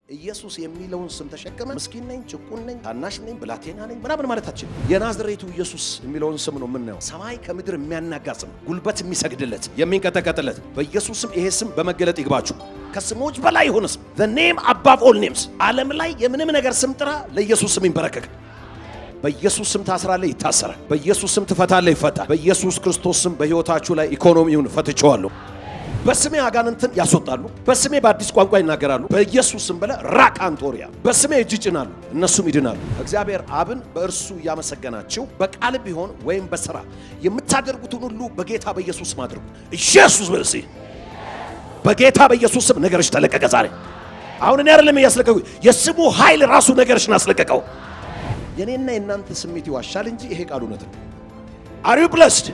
ኢየሱስ የሚለውን ስም ተሸከመ ምስኪን ነኝ፣ ጭቁን ነኝ፣ ታናሽ ነኝ፣ ብላቴና ነኝ ምናምን ማለታችን የናዝሬቱ ኢየሱስ የሚለውን ስም ነው የምናየው። ሰማይ ከምድር የሚያናጋ ስም፣ ጉልበት የሚሰግድለት የሚንቀጠቀጥለት በኢየሱስ ስም። ይሄ ስም በመገለጥ ይግባችሁ። ከስሞች በላይ የሆነ ስም the name above all names። ዓለም ላይ የምንም ነገር ስም ጥራ፣ ለኢየሱስ ስም ይንበረከክ። በኢየሱስ ስም ታስራለህ፣ ይታሰራል። በኢየሱስ ስም ትፈታለህ፣ ይፈታል። በኢየሱስ ክርስቶስ ስም በሕይወታችሁ ላይ ኢኮኖሚውን ፈትቼዋለሁ። በስሜ አጋንንትን ያስወጣሉ፣ በስሜ በአዲስ ቋንቋ ይናገራሉ። በኢየሱስ ስም በለ ራካንቶሪያ በስሜ እጅ ይጭናሉ፣ እነሱም ይድናሉ። እግዚአብሔር አብን በእርሱ እያመሰገናችሁ በቃል ቢሆን ወይም በሥራ የምታደርጉትን ሁሉ በጌታ በኢየሱስ ስም አድርጉ። ኢየሱስ በርሲ በጌታ በኢየሱስ ስም ነገርሽ ተለቀቀ ዛሬ። አሁን እኔ አይደለም ያስለቀቀው፣ የስሙ ኃይል ራሱ ነገርሽን አስለቀቀው። የኔና የናንተ ስሜት ይዋሻል እንጂ ይሄ ቃል እውነት ነው። Are you blessed?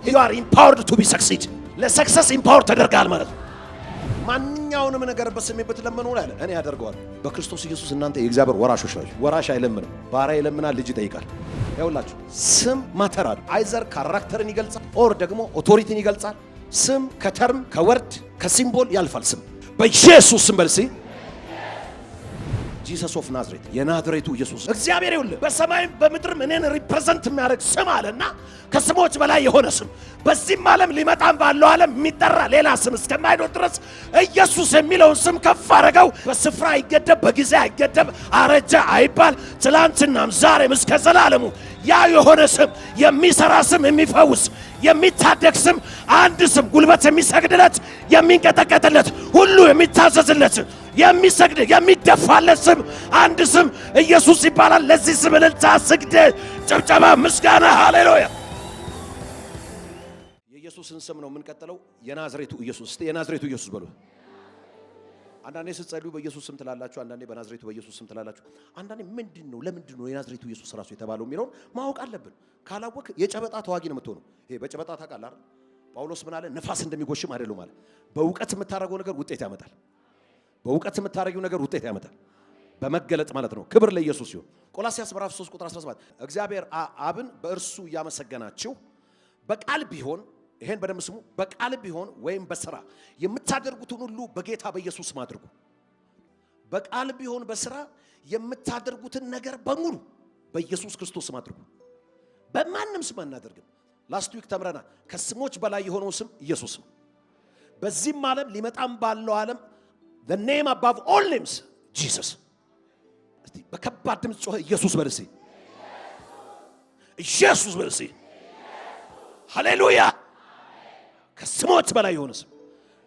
You are empowered to be succeed. ለሰክሰስ ኢምፓወር ተደርጋል ማለት ነው። ማንኛውንም ነገር በስሜ ብትለምኑ አለ እኔ ያደርገዋል። በክርስቶስ ኢየሱስ እናንተ የእግዚአብሔር ወራሾች ናችሁ። ወራሽ አይለምንም፣ ባሪያ ይለምናል፣ ልጅ ይጠይቃል። ያውላችሁ ስም ማተራል አይዘር ካራክተርን ይገልጻል ኦር ደግሞ ኦቶሪቲን ይገልጻል። ስም ከተርም ከወርድ ከሲምቦል ያልፋል። ስም በኢየሱስ ስም በልሲ ጂሰስ ኦፍ ናዝሬት የናዝሬቱ ኢየሱስ እግዚአብሔር ይሁን። በሰማይም በምድርም እኔን ሪፕሬዘንት የሚያደርግ ስም አለና ከስሞች በላይ የሆነ ስም በዚህም ዓለም ሊመጣም ባለው ዓለም የሚጠራ ሌላ ስም እስከማይኖር ድረስ ኢየሱስ የሚለውን ስም ከፍ አደረገው። በስፍራ አይገደብ፣ በጊዜ አይገደብ፣ አረጀ አይባል። ትላንትናም ዛሬም እስከ ዘላለሙ ያ የሆነ ስም፣ የሚሰራ ስም፣ የሚፈውስ የሚታደግ ስም፣ አንድ ስም፣ ጉልበት የሚሰግድለት የሚንቀጠቀጥለት ሁሉ የሚታዘዝለት የሚሰግድ የሚደፋለት ስም አንድ ስም ኢየሱስ ይባላል። ለዚህ ስም እልልታ፣ ስግደት፣ ጭብጨባ፣ ምስጋና። ሃሌሉያ! የኢየሱስን ስም ነው የምንቀጥለው። የናዝሬቱ ኢየሱስ። እስቲ የናዝሬቱ ኢየሱስ በሉ። አንዳንዴ ስትጸልዩ በኢየሱስ ስም ትላላችሁ፣ አንዳንዴ በናዝሬቱ በኢየሱስ ስም ትላላችሁ። አንዳንዴ ለምንድን ነው የናዝሬቱ ኢየሱስ ራሱ የተባለው የሚለውን ማወቅ አለብን። ካላወቅ የጨበጣ ተዋጊ ነው የምትሆነው። ይሄ በጨበጣ ታውቃለህ አይደል? ጳውሎስ ምን አለ? ነፋስ እንደሚጎሽም አይደለም ማለት። በእውቀት የምታደርገው ነገር ውጤት ያመጣል። በእውቀት የምታደርጊው ነገር ውጤት ያመጣል። በመገለጥ ማለት ነው። ክብር ለኢየሱስ ይሁን። ቆላስይስ ምዕራፍ 3 ቁጥር 17 እግዚአብሔር አብን በእርሱ እያመሰገናችሁ በቃል ቢሆን ይሄን በደንብ ስሙ፣ በቃል ቢሆን ወይም በሥራ የምታደርጉትን ሁሉ በጌታ በኢየሱስ ስም አድርጉ። በቃል ቢሆን በሥራ የምታደርጉትን ነገር በሙሉ በኢየሱስ ክርስቶስ ስም አድርጉ። በማንም ስም አናደርግም። ላስት ዊክ ተምረና ከስሞች በላይ የሆነው ስም ኢየሱስ ነው። በዚህም ዓለም ሊመጣም ባለው ዓለም the name above all names Jesus። እስቲ በከባድ ድምፅ ጮኸ ኢየሱስ በልሲ፣ ኢየሱስ በልሲ። ሃሌሉያ! ከስሞች በላይ የሆነ ስም፣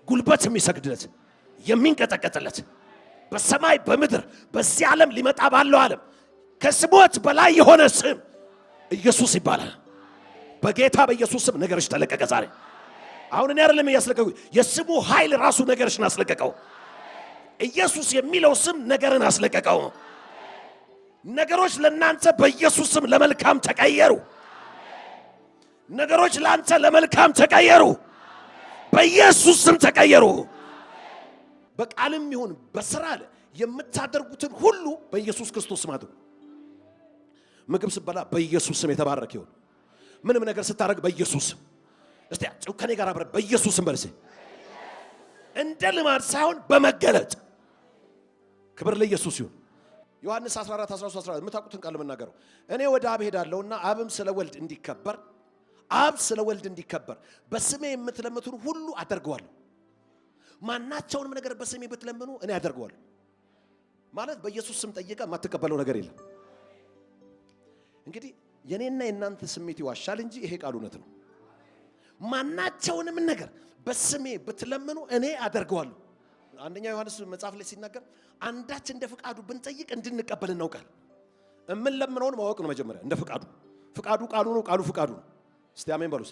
ጉልበት የሚሰግድለት የሚንቀጠቀጥለት በሰማይ በምድር በዚህ ዓለም ሊመጣ ባለው ዓለም ከስሞች በላይ የሆነ ስም ኢየሱስ ይባላል። በጌታ በኢየሱስ ስም ነገርሽ ተለቀቀ ዛሬ። አሁን እኔ አይደለም ያስለቀቀው፣ የስሙ ኃይል ራሱ ነገርሽን አስለቀቀው። ኢየሱስ የሚለው ስም ነገርን አስለቀቀው። ነገሮች ለናንተ በኢየሱስ ስም ለመልካም ተቀየሩ። ነገሮች ላንተ ለመልካም ተቀየሩ። በኢየሱስ ስም ተቀየሩ። በቃልም ይሁን በሥራ የምታደርጉትን ሁሉ በኢየሱስ ክርስቶስ ስም አድርጉ። ምግብ ስትበላ በኢየሱስ ስም የተባረከ ይሁን። ምንም ነገር ስታደርግ በኢየሱስ ስም። እስቲ ከኔ ጋር አብረን በኢየሱስ ስም በልሴ። እንደ ልማድ ሳይሆን በመገለጥ ክብር ለኢየሱስ ይሁን። ዮሐንስ 14:13 የምታውቁትን ቃል የምናገረው እኔ ወደ አብ ሄዳለሁና አብም ስለ ወልድ እንዲከበር አብ ስለ ወልድ እንዲከበር በስሜ የምትለምኑትን ሁሉ አደርገዋለሁ። ማናቸውንም ነገር በስሜ ብትለምኑ እኔ አደርገዋለሁ ማለት በኢየሱስ ስም ጠይቀ የማትቀበለው ነገር የለም። እንግዲህ የኔና የናንተ ስሜት ይዋሻል እንጂ ይሄ ቃል እውነት ነው። ማናቸውንም ነገር በስሜ ብትለምኑ እኔ አደርገዋለሁ። አንደኛ ዮሐንስ መጽሐፍ ላይ ሲናገር አንዳች እንደ ፍቃዱ ብንጠይቅ እንድንቀበል እናውቃል። እምንለምነውን ማወቅ ነው መጀመሪያ። እንደ ፍቃዱ ቃሉ ነው፣ ቃሉ ፍቃዱ ነው። እስቲ አሜን በሉ።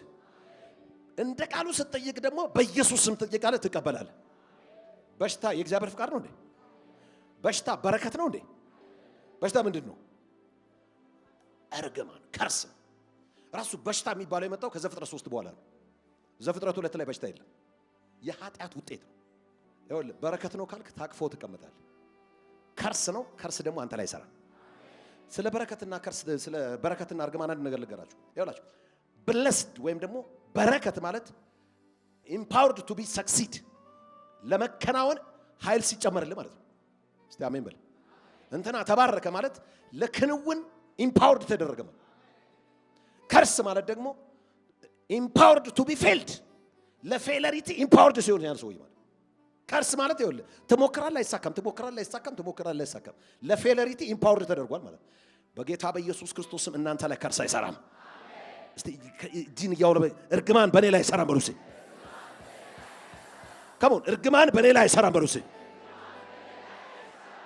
እንደ ቃሉ ስትጠይቅ ደግሞ በኢየሱስ ስም ትጠይቃለህ፣ ትቀበላለህ። በሽታ የእግዚአብሔር ፍቃድ ነው እንዴ? በሽታ በረከት ነው እንዴ? በሽታ ምንድን ነው? እርግማን፣ ከርስ። ራሱ በሽታ የሚባለው የመጣው ከዘፍጥረት 3 በኋላ ነው። ዘፍጥረት 2 ላይ በሽታ የለም። የኃጢአት ውጤት ነው። ይኸውልህ በረከት ነው ካልክ ታቅፎ ትቀመጣለህ። ከርስ ነው፣ ከርስ ደግሞ አንተ ላይ ይሰራል። ስለ በረከትና ከርስ፣ ስለ በረከትና እርግማን አንድ ነገር ልገራችሁ። ይኸውላችሁ ብለስድ ወይም ደግሞ በረከት ማለት empowered to be succeed ለመከናወን ኃይል ሲጨመርልህ ማለት ነው። እስቲ አሜን በል። እንትና ተባረከ ማለት ለክንውን ኢምፓወርድ ተደረገ ማለት። ከርስ ማለት ደግሞ ኢምፓወርድ ቱ ቢ ፌልድ ለፌለሪቲ ኢምፓወርድ ሲሆን ያን ሰውዬ ማለት። ከርስ ማለት ይኸውልህ ትሞክራለህ አይሳካም፣ ትሞክራለህ አይሳካም፣ ትሞክራለህ አይሳካም፣ ለፌለሪቲ ኢምፓወርድ ተደርጓል ማለት። በጌታ በኢየሱስ ክርስቶስም እናንተ ላይ ከርስ አይሰራም። እስቲ ዲን ያውለ እርግማን በኔ ላይ አይሰራም በሉሲ። ከሞን እርግማን በኔ ላይ አይሰራም በሉሲ።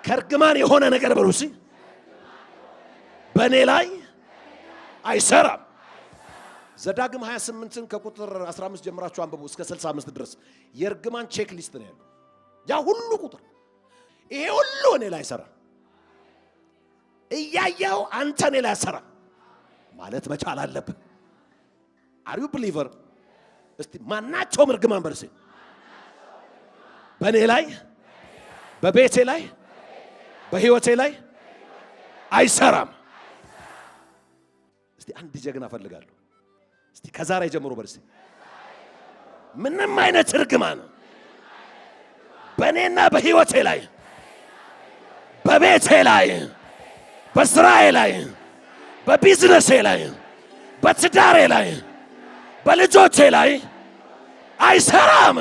ከእርግማን የሆነ ነገር በሉሲ በኔ ላይ አይሰራም። ዘዳግም 28ን ከቁጥር 15 ጀምራችሁ አንብቡ እስከ 65 ድረስ የእርግማን ቼክ ሊስት ነው ያለው። ያ ሁሉ ቁጥር ይሄ ሁሉ እኔ ላይ አይሰራም። እያየው አንተ እኔ ላይ አይሰራም ማለት መቻል አለብህ። አር ዩ ብሊቨር? እስቲ ማናቸውም እርግማን በርሴ በእኔ ላይ በቤቴ ላይ በህይወቴ ላይ አይሰራም። እስቲ አንድ ጀግና ፈልጋለሁ። እስቲ ከዛሬ ጀምሮ በርሴ ምንም አይነት እርግማን በእኔና በህይወቴ ላይ በቤቴ ላይ በስራዬ ላይ በቢዝነሴ ላይ በትዳሬ ላይ በልጆቼ ላይ አይሰራም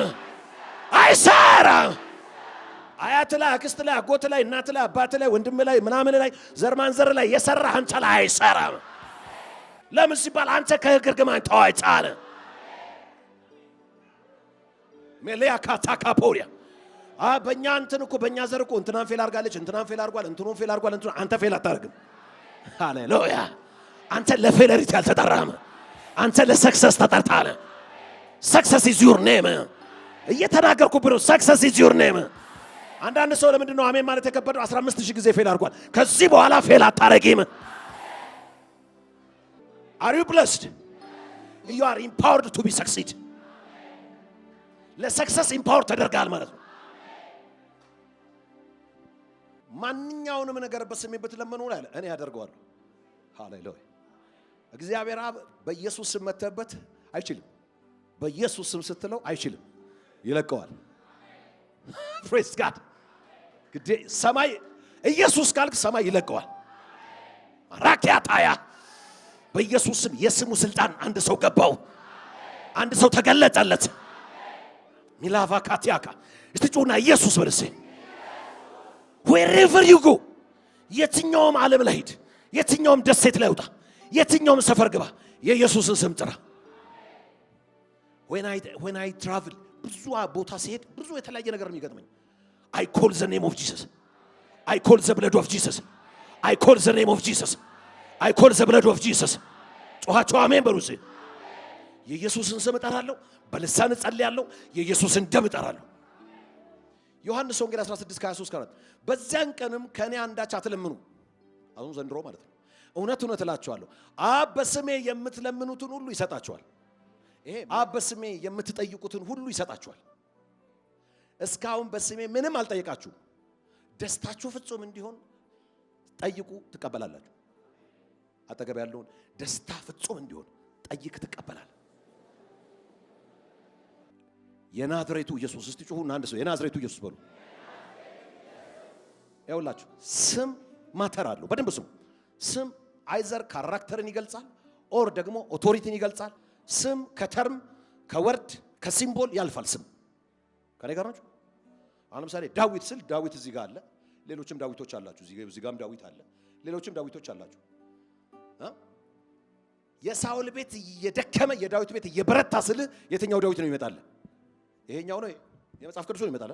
አይሰራም። አያት ላይ አክስት ላይ አጎት ላይ እናት ላይ አባት ላይ ወንድም ላይ ምናምን ላይ ዘርማንዘር ላይ የሰራ አንተ ላይ አይሰራም። ለምን ሲባል አንተ ከእርግማን ተዋይጣለ። ሜሊያ ካታካፖሪያ በእኛ እንትን እኮ በእኛ ዘር እኮ እንትናን ፌል አድርጋለች፣ እንትናን ፌል አድርጓል፣ እንትኑን ፌል አድርጓል። አንተ ፌል አታደርግም። ሃሌሉያ! አንተ ለፌለሪቲ አልተጠራህም። አንተ ለሰክሰስ ተጠርታለ። ሰክሰስ ኢዝ ዩር ኔም። እየተናገርኩብህ ነው። ሰክሰስ ኢዝ ዩር ኔም። አንዳንድ ሰው ለምንድን ነው አሜን ማለት የከበደው? 15000 ጊዜ ፌል አድርጓል። ከዚህ በኋላ ፌል አታረጊም። Are you blessed? You are empowered to be succeed. ለሰክሰስ ኢምፓወር ተደርጋል ማለት ነው። ማንኛውንም ነገር በስሜ ብትለምኑ አለ እኔ ያደርገዋለሁ። ሃሌሉያ! እግዚአብሔር አብ በኢየሱስ ስም መተበት አይችልም። በኢየሱስ ስም ስትለው አይችልም፣ ይለቀዋል። ፕሬዝ ጋድ። ግዴ ሰማይ ኢየሱስ ካልክ ሰማይ ይለቀዋል። ራኪያታያ በኢየሱስ ስም የስሙ ስልጣን አንድ ሰው ገባው፣ አንድ ሰው ተገለጠለት። ሚላቫ ካቲያካ እስቲ ጩና ኢየሱስ በለሴ wherever you go የትኛውም ዓለም ላይ ሂድ፣ የትኛውም ደሴት ላይ ውጣ፣ የትኛውም ሰፈር ግባ፣ የኢየሱስን ስም ጥራ። when I travel ብዙ ቦታ ሲሄድ ብዙ የተለያየ ነገር የሚገጥመኝ I call the name of Jesus, I call the blood of Jesus, I call the name of Jesus, I call the blood of Jesus። ጮኻቸው አሜን በሉስ። የኢየሱስን ስም እጠራለሁ፣ በልሳን እጸልያለሁ፣ የኢየሱስን ደም እጠራለሁ። ዮሐንስ ወንጌል 16:23 በዚያን ቀንም ከኔ አንዳች አትለምኑ። አሁን ዘንድሮ ማለት ነው። እውነት እውነት እላችኋለሁ አብ በስሜ የምትለምኑትን ሁሉ ይሰጣችኋል። ይሄ አብ በስሜ የምትጠይቁትን ሁሉ ይሰጣችኋል። እስካሁን በስሜ ምንም አልጠየቃችሁም። ደስታችሁ ፍጹም እንዲሆን ጠይቁ ትቀበላላችሁ። አጠገብ ያለውን ደስታ ፍጹም እንዲሆን ጠይቅ ትቀበላል። የናዝሬቱ ኢየሱስ እስቲ ጩሁና አንድ ሰው የናዝሬቱ ኢየሱስ በሉ። ያውላችሁ ስም ማተር አለው። በደንብ ስሙ። ስም አይዘር ካራክተርን ይገልጻል ኦር ደግሞ ኦቶሪቲን ይገልጻል። ስም ከተርም ከወርድ ከሲምቦል ያልፋል። ስም ከኔ ጋር ናችሁ? አሁን ለምሳሌ ዳዊት ስል ዳዊት እዚህ ጋር አለ፣ ሌሎችም ዳዊቶች አላችሁ። እዚህ ጋርም ዳዊት አለ፣ ሌሎችም ዳዊቶች አላችሁ። የሳውል ቤት እየደከመ የዳዊት ቤት እየበረታ ስል የትኛው ዳዊት ነው ይመጣል? ይሄኛው ነው የመጽሐፍ ቅዱስ ነው ይመጣል።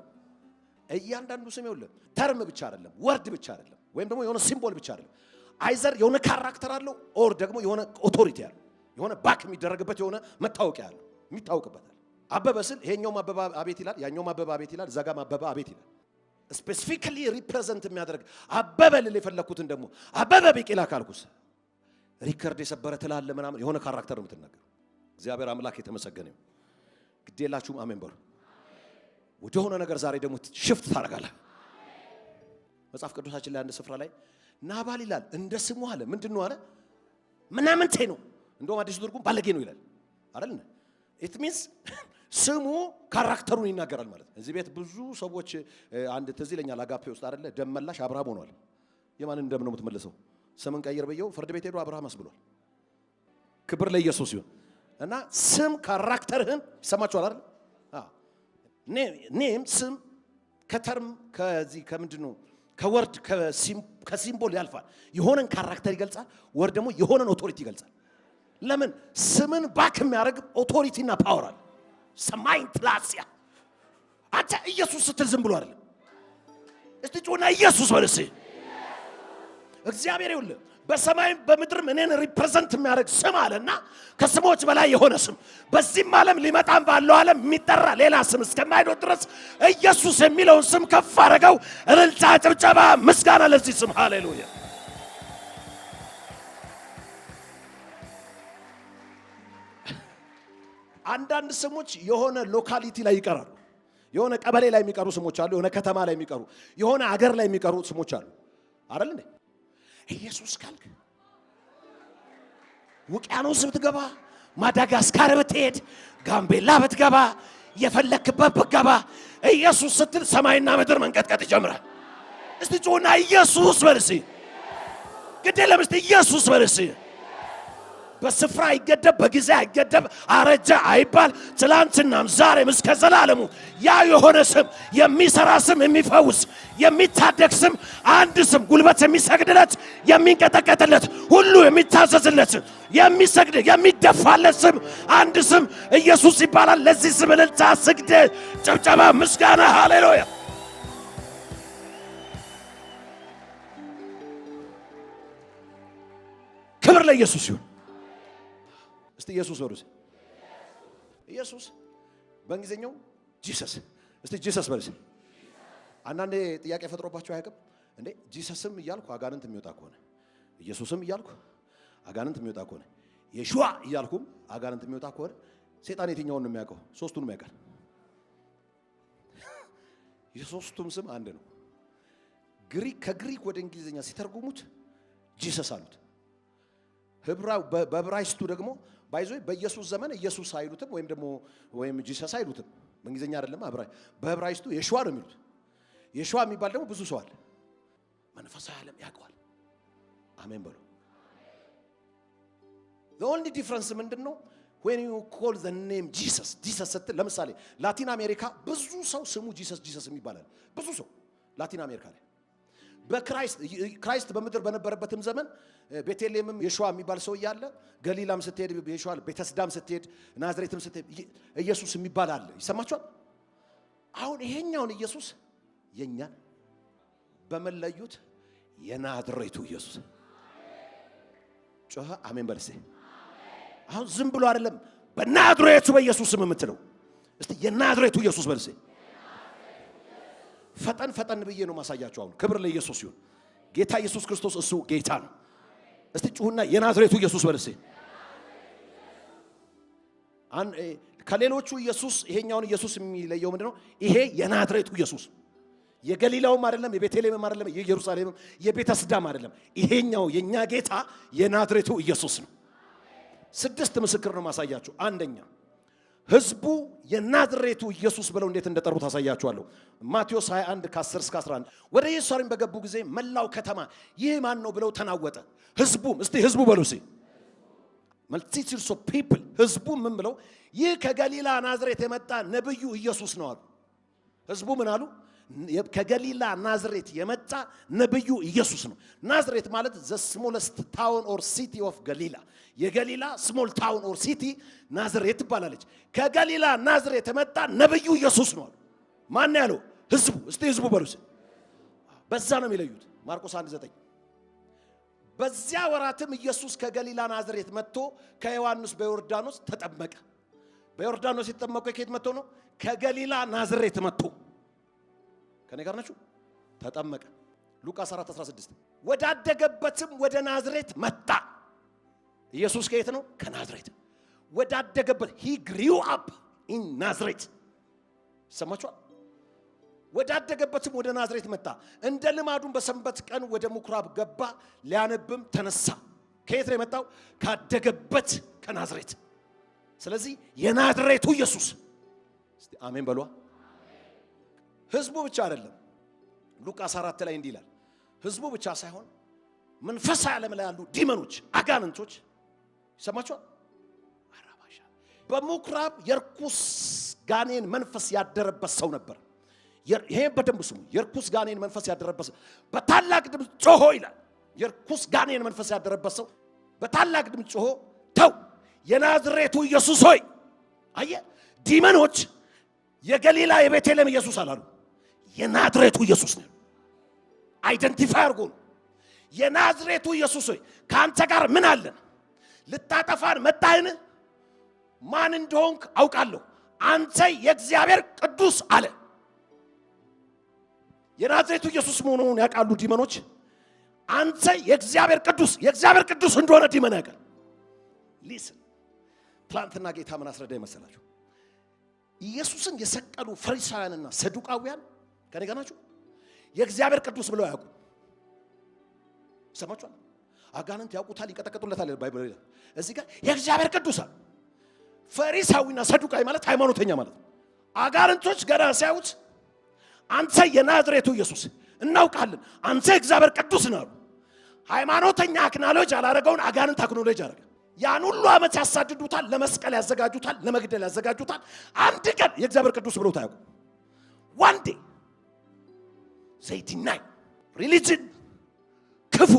እያንዳንዱ ስም ይኸውልህ ተርም ብቻ አይደለም፣ ወርድ ብቻ አይደለም፣ ወይም ደግሞ የሆነ ሲምቦል ብቻ አይደለም። አይዘር የሆነ ካራክተር አለው ኦር ደግሞ የሆነ ኦቶሪቲ አለው፣ የሆነ ባክ የሚደረግበት የሆነ መታወቂያ አለው፣ የሚታወቅበታል። አበበ ስል ይሄኛውም አበበ አቤት ይላል፣ ያኛውም አበበ አቤት ይላል፣ ዘጋም አበበ አቤት ይላል። ስፔሲፊካሊ ሪፕሬዘንት የሚያደርግ አበበ ልል የፈለኩትን ደግሞ አበበ ቢቂላ ካልኩስ ሪከርድ የሰበረ ትላለ ምናምን የሆነ ካራክተር ነው የምትናገር። እግዚአብሔር አምላክ የተመሰገነ ይሁን። ግዴላችሁም አሜን በሉ። ወደ ሆነ ነገር ዛሬ ደግሞ ሽፍት ታደርጋለህ። መጽሐፍ ቅዱሳችን ላይ አንድ ስፍራ ላይ ናባል ይላል እንደ ስሙ አለ። ምንድነው አለ? ምናምንቴ ነው። እንደውም አዲሱ ትርጉም ባለጌ ነው ይላል አይደል? ኢት ሚንስ ስሙ ካራክተሩን ይናገራል ማለት ነው። እዚህ ቤት ብዙ ሰዎች አንድ ትዝ ይለኛል አጋፔ ውስጥ አይደለ ደመላሽ አብርሃም ሆኗል። የማንን ደም ነው የምትመልሰው? ስምን ቀይር በየው ፍርድ ቤት ሄዶ አብርሃም አስብሏል። ክብር ለኢየሱስ ይሁን። እና ስም ካራክተርህን ይሰማችኋል አይደል? ኔም ስም ከተርም ከዚህ ከምንድነው ከወርድ ከሲምቦል ያልፋል። የሆነን ካራክተር ይገልጻል። ወርድ ደግሞ የሆነን ኦቶሪቲ ይገልጻል። ለምን ስምን ባክ የሚያደርግ ኦቶሪቲና ፓወር አለ። ሰማይን ትላሲያ አንተ ኢየሱስ ስትል ዝም ብሎ አይደለም። እስቲ ጮና ኢየሱስ ወለሰ እግዚአብሔር ይሁን። በሰማይም በምድርም እኔን ሪፕሬዘንት የሚያደርግ ስም አለና ከስሞች በላይ የሆነ ስም በዚህም ዓለም ሊመጣም ባለው ዓለም የሚጠራ ሌላ ስም እስከማይኖር ድረስ ኢየሱስ የሚለውን ስም ከፍ አድርገው እልልታ፣ ጭብጨባ፣ ምስጋና ለዚህ ስም ሃሌሉያ። አንዳንድ ስሞች የሆነ ሎካሊቲ ላይ ይቀራሉ። የሆነ ቀበሌ ላይ የሚቀሩ ስሞች አሉ። የሆነ ከተማ ላይ የሚቀሩ፣ የሆነ አገር ላይ የሚቀሩ ስሞች አሉ አይደል እንዴ? ኢየሱስ ካልክ ውቅያኖስ ብትገባ፣ ማዳጋስካር ብትሄድ፣ ጋምቤላ ብትገባ፣ የፈለክበት ብትገባ ኢየሱስ ስትል ሰማይና ምድር መንቀጥቀጥ ይጀምራል። እስቲ ጮና ኢየሱስ በርሲ ግዴ ለምስቲ ኢየሱስ በርሲ። በስፍራ አይገደብ፣ በጊዜ አይገደብ፣ አረጃ አይባል። ትላንትናም ዛሬም እስከ ዘላለሙ ያ የሆነ ስም፣ የሚሰራ ስም፣ የሚፈውስ የሚታደግ ስም፣ አንድ ስም፣ ጉልበት የሚሰግድለት የሚንቀጠቀጥለት ሁሉ የሚታዘዝለት የሚሰግድ የሚደፋለት ስም አንድ ስም ኢየሱስ ይባላል። ለዚህ ስም እልልታ፣ ስግደት፣ ጭብጨባ፣ ምስጋና ሃሌሉያ። ክብር ለኢየሱስ ይሁን። እስቲ ኢየሱስ ወሩስ ኢየሱስ በእንግሊዘኛው ጂሰስ። እስቲ ጂሰስ በልስ። አንዳንዴ ጥያቄ ፈጥሮባቸው አያውቅም እንዴ? ጂሰስም እያልኩ አጋንንት የሚወጣ ከሆነ ኢየሱስም እያልኩ አጋንንት የሚወጣ ከሆነ የሹዋ እያልኩም አጋንንት የሚወጣ ከሆነ ሰይጣን የትኛውን ነው የሚያውቀው? ሶስቱንም ያውቃል። የሶስቱም ስም አንድ ነው። ከግሪክ ወደ እንግሊዘኛ ሲተርጉሙት ጂሰስ አሉት። በዕብራይስጡ ደግሞ ባይዞ በኢየሱስ ዘመን ኢየሱስ አይሉትም ወይም ጂሰስ አይሉትም። በእንግሊዘኛ አይደለም በዕብራይስጡ የሹዋ ነው የሚሉት። የሹዋ የሚባል ደግሞ ብዙ ሰው አለ። መንፈሳዊ ዓለም ያውቀዋል። አሜን በሉ። the only difference ምንድነው? when you call the name Jesus ስትል ለምሳሌ ላቲን አሜሪካ ብዙ ሰው ስሙ ጂሰስ የሚባላል። ብዙ ሰው ላቲን አሜሪካ ላይ በክራይስት በምድር በነበረበትም ዘመን ቤተልሔምም የሹዋ የሚባል ሰው እያለ ገሊላም ስትሄድ የሹዋ፣ ቤተስዳም ስትሄድ፣ ናዝሬትም ስትሄድ ኢየሱስ የሚባል አለ። ይሰማችኋል? አሁን ይሄኛውን ኢየሱስ የኛን በመለዩት የናዝሬቱ ኢየሱስ ጮኸ አሜን በልሴ። አሁን ዝም ብሎ አይደለም በናዝሬቱ በኢየሱስ ስም የምትለው። እስቲ የናዝሬቱ ኢየሱስ በልሴ። ፈጠን ብዬ ነው ማሳያችሁ። አሁን ክብር ለኢየሱስ ይሁን። ጌታ ኢየሱስ ክርስቶስ እሱ ጌታ ነው። እስቲ ጩሁና የናዝሬቱ ኢየሱስ በልሴ። ከሌሎቹ ኢየሱስ ይሄኛውን ኢየሱስ የሚለየው ምንድነው? ይሄ የናዝሬቱ ኢየሱስ የገሊላውም አይደለም፣ የቤተልሔምም አይደለም፣ የኢየሩሳሌምም የቤተስዳም አይደለም። ይሄኛው የኛ ጌታ የናዝሬቱ ኢየሱስ ነው። 6 ምስክር ነው ማሳያችሁ። አንደኛ ህዝቡ የናዝሬቱ ኢየሱስ ብለው እንዴት እንደጠሩ ታሳያችኋለሁ። ማቴዎስ 21 ከ10 እስከ 11 ወደ ኢየሩሳሌም በገቡ ጊዜ መላው ከተማ ይህ ማን ነው ብለው ተናወጠ። ህዝቡም እስቲ ህዝቡ በሉ እስቲ multitudes of people ህዝቡ ምን ብለው ይህ ከገሊላ ናዝሬት የመጣ ነብዩ ኢየሱስ ነው አሉ። ህዝቡ ምን አሉ? ከገሊላ ናዝሬት የመጣ ነብዩ ኢየሱስ ነው። ናዝሬት ማለት the smallest town or city of ገሊላ፣ የገሊላ small town or city ናዝሬት ትባላለች። ከገሊላ ናዝሬት የመጣ ነብዩ ኢየሱስ ነው አሉ። ማን ያለው? ህዝቡ። እስቲ ህዝቡ በሉስ። በዛ ነው የሚለዩት። ማርቆስ 1:9 በዚያ ወራትም ኢየሱስ ከገሊላ ናዝሬት መጥቶ ከዮሐንስ በዮርዳኖስ ተጠመቀ። በዮርዳኖስ የተጠመቀው ከየት መጥቶ ነው? ከገሊላ ናዝሬት መጥቶ ከኔ ጋር ናችሁ? ተጠመቀ። ሉቃስ 4:16 ወዳደገበትም ወደ ናዝሬት መጣ። ኢየሱስ ከየት ነው? ከናዝሬት ወዳደገበት he grew up in ናዝሬት። ሰማችኋል? ወዳደገበትም ወደ ናዝሬት መጣ። እንደ ልማዱም በሰንበት ቀን ወደ ምኩራብ ገባ፣ ሊያነብም ተነሳ። ከየት ነው የመጣው? ካደገበት ከናዝሬት። ስለዚህ የናዝሬቱ ኢየሱስ እስቲ አሜን በሏ። ህዝቡ ብቻ አይደለም። ሉቃስ 4 ላይ እንዲህ ይላል፣ ህዝቡ ብቻ ሳይሆን መንፈሳዊ ዓለም ላይ ያሉ ዲመኖች፣ አጋንንቶች ይሰማቸዋል። አራባሻ በምኩራብ የርኩስ ጋኔን መንፈስ ያደረበት ሰው ነበር። ይሄ በደንብ ስሙ። የርኩስ ጋኔን መንፈስ ያደረበት ሰው በታላቅ ድምፅ ጮሆ ይላል። የርኩስ ጋኔን መንፈስ ያደረበት ሰው በታላቅ ድምፅ ጮሆ ተው የናዝሬቱ ኢየሱስ ሆይ። አየ ዲመኖች የገሊላ የቤተልሔም ኢየሱስ አላሉ፣ የናዝሬቱ ኢየሱስ ነው። አይደንቲፋይ አድርጎ ነው። የናዝሬቱ ኢየሱስ ሆይ ካንተ ጋር ምን አለን? ልታጠፋን መጣህን? ማን እንደሆንክ አውቃለሁ፣ አንተ የእግዚአብሔር ቅዱስ አለ። የናዝሬቱ ኢየሱስ መሆኑን ያውቃሉ ዲመኖች። አንተ የእግዚአብሔር ቅዱስ እንደሆነ ዲመን ያውቃል። ሊስን ትላንትና ጌታ ምን አስረዳ ይመስላችሁ? ኢየሱስን የሰቀሉ ፈሪሳውያንና ሰዱቃውያን ከኔ ጋር ናችሁ። የእግዚአብሔር ቅዱስ ብለው ያውቁ ሰማችኋል። አጋንንት ያውቁታል፣ ይቀጠቀጡለታል። ባይብል እዚህ ጋር የእግዚአብሔር ቅዱስ አለ። ፈሪሳዊና ሰዱቃዊ ማለት ሃይማኖተኛ ማለት ነው። አጋንንቶች ገና ሲያዩት አንተ የናዝሬቱ ኢየሱስ እናውቃለን፣ አንተ የእግዚአብሔር ቅዱስ ነው። ሃይማኖተኛ አክናሎጅ አላረገውን አጋንንት አክኖሎጅ አረገ። ያን ሁሉ ዓመት ያሳድዱታል፣ ለመስቀል ያዘጋጁታል፣ ለመግደል ያዘጋጁታል። አንድ ቀን የእግዚአብሔር ቅዱስ ብለው ታያውቁ። one day they deny religion ክፉ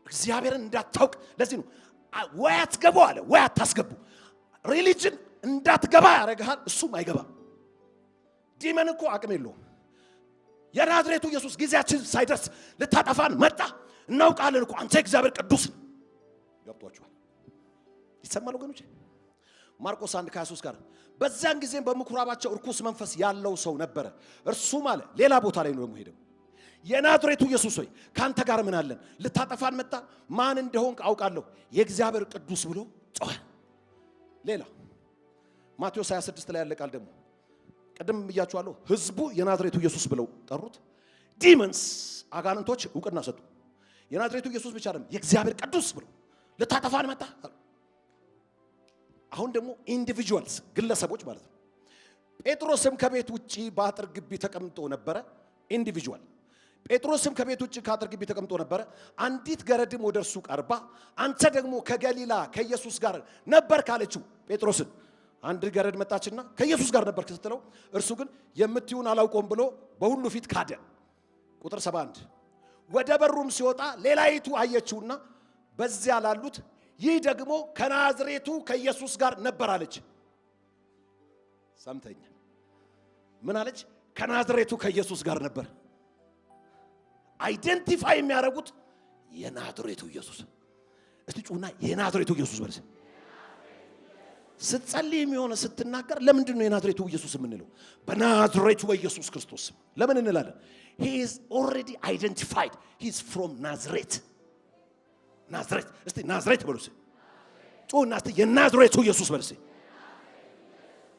እግዚአብሔርን እንዳታውቅ። ለዚህ ነው ወይ አትገቡ አለ ወይ አታስገቡ። ሪሊጅን እንዳትገባ ያረጋል፣ እሱም አይገባም። ዲመን እኮ አቅም የለውም። የናዝሬቱ ኢየሱስ ጊዜያችን ሳይደርስ ልታጠፋን መጣ። እናውቃለን እኮ አንተ እግዚአብሔር ቅዱስ ነው። ገብቷችኋል? ይሰማል ወገኖች? ማርቆስ 1:23 ጋር በዛን ጊዜም በምኩራባቸው እርኩስ መንፈስ ያለው ሰው ነበረ። እርሱ ማለት ሌላ ቦታ ላይ ነው ሄደው የናዝሬቱ ኢየሱስ ሆይ ካንተ ጋር ምን አለን? ልታጠፋን መጣ። ማን እንደሆንክ አውቃለሁ፣ የእግዚአብሔር ቅዱስ ብሎ ጮኸ። ሌላ ማቴዎስ 26 ላይ ያለ ቃል ደግሞ ቀደም ብያችኋለሁ። ህዝቡ የናዝሬቱ ኢየሱስ ብለው ጠሩት። ዲመንስ አጋንንቶች እውቅና ሰጡ። የናዝሬቱ ኢየሱስ ብቻ አይደለም የእግዚአብሔር ቅዱስ ብሎ ልታጠፋን መጣ። አሁን ደግሞ ኢንዲቪጁዋልስ ግለሰቦች ማለት ነው። ጴጥሮስም ከቤት ውጪ በአጥር ግቢ ተቀምጦ ነበረ። ኢንዲቪጁዋል ጴጥሮስም ከቤት ውጪ ከአጥር ግቢ ተቀምጦ ነበረ። አንዲት ገረድም ወደ እርሱ ቀርባ አንተ ደግሞ ከገሊላ ከኢየሱስ ጋር ነበር ካለችው ጴጥሮስን አንድ ገረድ መጣችና ከኢየሱስ ጋር ነበር ስትለው እርሱ ግን የምትዩን አላውቀውም ብሎ በሁሉ ፊት ካደ። ቁጥር 71 ወደ በሩም ሲወጣ ሌላይቱ አየችውና በዚያ ላሉት ይህ ደግሞ ከናዝሬቱ ከኢየሱስ ጋር ነበር አለች። ሰምተኛ ምን አለች? ከናዝሬቱ ከኢየሱስ ጋር ነበር። አይደንቲፋይ የሚያደርጉት የናዝሬቱ ኢየሱስ። እስቲ ጩና የናዝሬቱ ኢየሱስ በልስ። ስትጸልይ የሚሆነ ስትናገር ለምንድን ነው የናዝሬቱ ኢየሱስ የምንለው? በናዝሬቱ በኢየሱስ ክርስቶስ ለምን እንላለን? he is already identified, he is from ናዝሬት። ናዝሬት እስቲ ናዝሬት በሉስ። ጩና እስቲ የናዝሬቱ ኢየሱስ በልስ።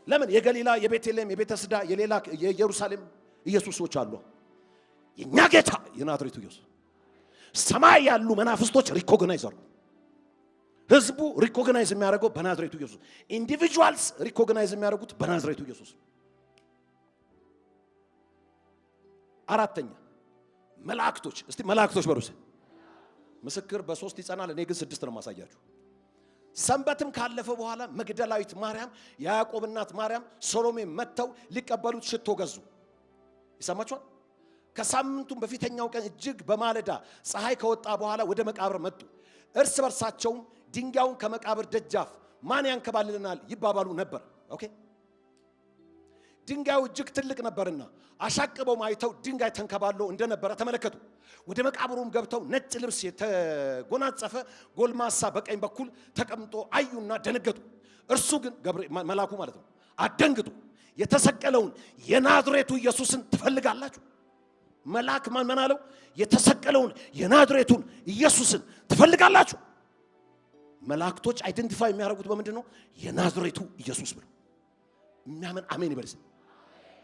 ለምን የገሊላ የቤተልሔም የቤተስዳ የሌላ የኢየሩሳሌም ኢየሱሶች አሉ። የኛ ጌታ የናዝሬቱ ኢየሱስ ሰማይ ያሉ መናፍስቶች ሪኮግናይዝ አሉ። ህዝቡ ሪኮግናይዝ የሚያደርገው በናዝሬቱ ኢየሱስ። ኢንዲቪጁዋልስ ሪኮግናይዝ የሚያደርጉት በናዝሬቱ ኢየሱስ። አራተኛ መላእክቶች። እስቲ መላእክቶች በሉስ። ምስክር በ3 ይጸናል፣ እኔ ግን 6 ነው ማሳያችሁ። ሰንበትም ካለፈ በኋላ መግደላዊት ማርያም፣ ያዕቆብ እናት ማርያም፣ ሶሎሜ መጥተው ሊቀበሉት ሽቶ ገዙ። ይሰማችኋል? ከሳምንቱም በፊተኛው ቀን እጅግ በማለዳ ፀሐይ ከወጣ በኋላ ወደ መቃብር መጡ። እርስ በርሳቸውም ድንጋዩን ከመቃብር ደጃፍ ማን ያንከባልልናል ይባባሉ ነበር። ኦኬ ድንጋዩ እጅግ ትልቅ ነበርና አሻቅበው አይተው ድንጋይ ተንከባሎ እንደነበረ ተመለከቱ። ወደ መቃብሩም ገብተው ነጭ ልብስ የተጎናጸፈ ጎልማሳ በቀኝ በኩል ተቀምጦ አዩና ደነገጡ። እርሱ ግን መልአኩ ማለት ነው አደንግጡ፣ የተሰቀለውን የናዝሬቱ ኢየሱስን ትፈልጋላችሁ? መልአክ ማን አለው? የተሰቀለውን የናዝሬቱን ኢየሱስን ትፈልጋላችሁ? መላእክቶች አይደንቲፋይ የሚያደርጉት በምንድን ነው? የናዝሬቱ ኢየሱስ ብሎ የሚያምን አሜን ይበልስ።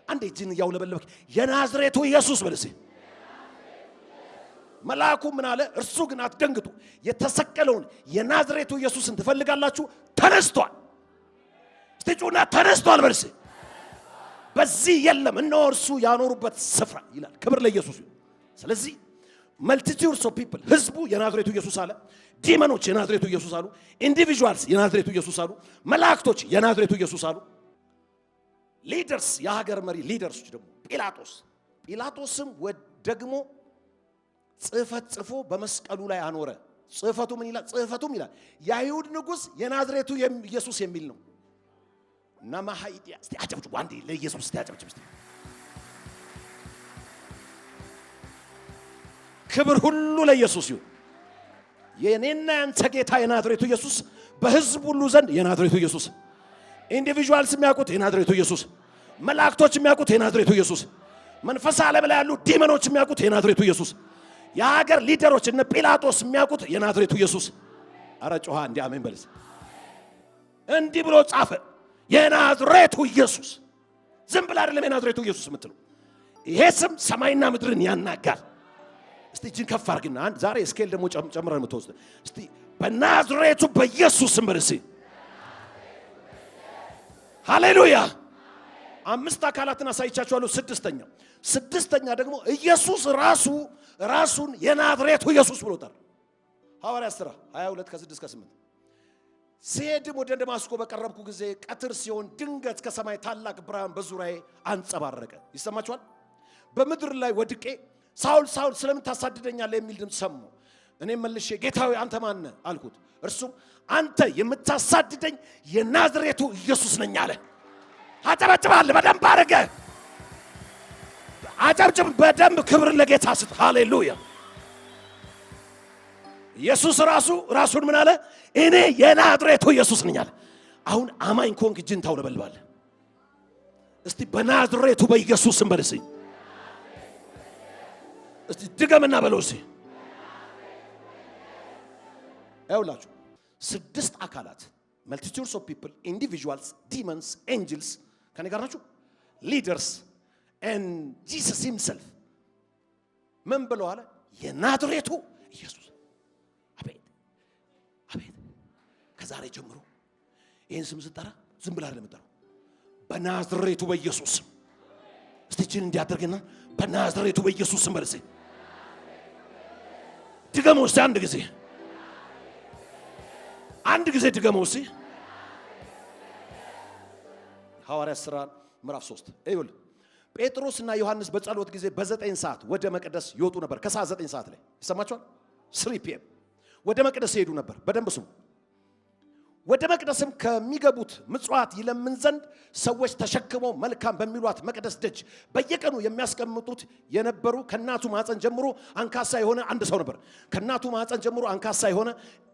አንዴ እጅን ያውለበለበክ የናዝሬቱ ኢየሱስ በልስ። መልአኩ ምን አለ? እርሱ ግን አትደንግጡ፣ የተሰቀለውን የናዝሬቱ ኢየሱስን ትፈልጋላችሁ? ተነስቷል። እስቲ ጩና ተነስቷል በልስ። በዚህ የለም እነሆ እርሱ ያኖሩበት ስፍራ ይላል። ክብር ለኢየሱስ ይሁን። ስለዚህ multitudes of people ህዝቡ የናዝሬቱ ኢየሱስ አለ፣ ዲመኖች የናዝሬቱ ኢየሱስ አሉ፣ ኢንዲቪጁዋልስ የናዝሬቱ ኢየሱስ አሉ፣ መላእክቶች የናዝሬቱ ኢየሱስ አሉ፣ ሊደርስ የሀገር መሪ ሊደርስ ደግሞ ጲላጦስም ደግሞ ጽሕፈት ጽፎ በመስቀሉ ላይ አኖረ። ጽሕፈቱ ምን ይላል? ጽሕፈቱም ይላል የአይሁድ ንጉሥ የናዝሬቱ ኢየሱስ የሚል ነው። እና ማሃይዲያ እስቲ አጨብጭቡ አንዴ ለኢየሱስ እስቲ አጨብጭቡ እስቲ። ክብር ሁሉ ለኢየሱስ ይሁን። የኔና ያንተ ጌታ የናዝሬቱ ኢየሱስ በህዝብ ሁሉ ዘንድ የናዝሬቱ ኢየሱስ፣ ኢንዲቪጁዋልስ የሚያውቁት የናዝሬቱ ኢየሱስ፣ መላእክቶች የሚያውቁት የናዝሬቱ ኢየሱስ፣ መንፈስ ዓለም ላይ ያሉ ዲመኖች የሚያውቁት የናዝሬቱ ኢየሱስ፣ የሀገር ሊደሮች እነ ጲላጦስ የሚያውቁት የናዝሬቱ ኢየሱስ። አረ ጮሃ እንዲ አሜን በልስ። እንዲህ ብሎ ጻፈ የናዝሬቱ ኢየሱስ። ዝም ብላ አይደለም የናዝሬቱ ኢየሱስ የምትለው። ይሄ ስም ሰማይና ምድርን ያናጋል። እስቲ እጅን ከፍ አድርግና አንድ ዛሬ ስኬል ደግሞ ጨምረን የምትወስድ እስቲ በናዝሬቱ በኢየሱስ ስም በርሲ። ሃሌሉያ። አምስት አካላትን አሳይቻችኋለሁ። ስድስተኛ ደግሞ ኢየሱስ ራሱን የናዝሬቱ ኢየሱስ ብሎታል። ሐዋርያት ሥራ 22 ከ6-8 ሲሄድም ወደ ደማስቆ በቀረብኩ ጊዜ ቀትር ሲሆን ድንገት ከሰማይ ታላቅ ብርሃን በዙሪያዬ አንጸባረቀ። ይሰማችኋል? በምድር ላይ ወድቄ ሳውል ሳውል ስለምን ታሳድደኛለህ የሚል ድምፅ ሰማሁ። እኔም መልሼ ጌታ ሆይ አንተ ማን ነህ አልኩት። እርሱም አንተ የምታሳድደኝ የናዝሬቱ ኢየሱስ ነኝ አለ። አጨብጭባለህ በደንብ አድርገህ አጨብጭብ። በደንብ ክብር ለጌታ ስጥ። ሃሌሉያ። ኢየሱስ ራሱን ምን አለ? እኔ የናዝሬቱ ኢየሱስ ነኝ አለ። አሁን አማኝ ኮንክ እጅን ታውለበልባለህ። እስቲ በናዝሬቱ በኢየሱስ ስም በል እስቲ። እስቲ ድገምና በለው እስቲ። አይውላችሁ ስድስት አካላት multitudes of people, individuals, demons, angels ከኔ ጋር ናችሁ? leaders and Jesus himself ምን ብለው አለ? የናዝሬቱ ኢየሱስ። አቤት ከዛሬ ጀምሮ ይህን ስም ስጠራ ዝም ብላ አይደለም የምጠራው፣ በናዝሬቱ በኢየሱስ ስም። እስቲ እጅን እንዲያደርግና በናዝሬቱ በኢየሱስ ስም በልሴ ድገመው እስቲ አንድ ጊዜ ድገመው እስቲ። ሐዋርያት ሥራ ምዕራፍ 3 ይኸውልህ ጴጥሮስና ዮሐንስ በጸሎት ጊዜ በ9 ሰዓት ወደ መቅደስ ይወጡ ነበር። ከሰዓት 9 ሰዓት ላይ ይሰማችኋል? 3 PM ወደ መቅደስ ይሄዱ ነበር። በደንብ ስሙ። ወደ መቅደስም ከሚገቡት ምጽዋት ይለምን ዘንድ ሰዎች ተሸክመው መልካም በሚሏት መቅደስ ደጅ በየቀኑ የሚያስቀምጡት የነበሩ ከናቱ ማፀን ጀምሮ አንካሳ የሆነ አንድ ሰው ነበር። ከናቱ ማፀን ጀምሮ አንካሳ የሆነ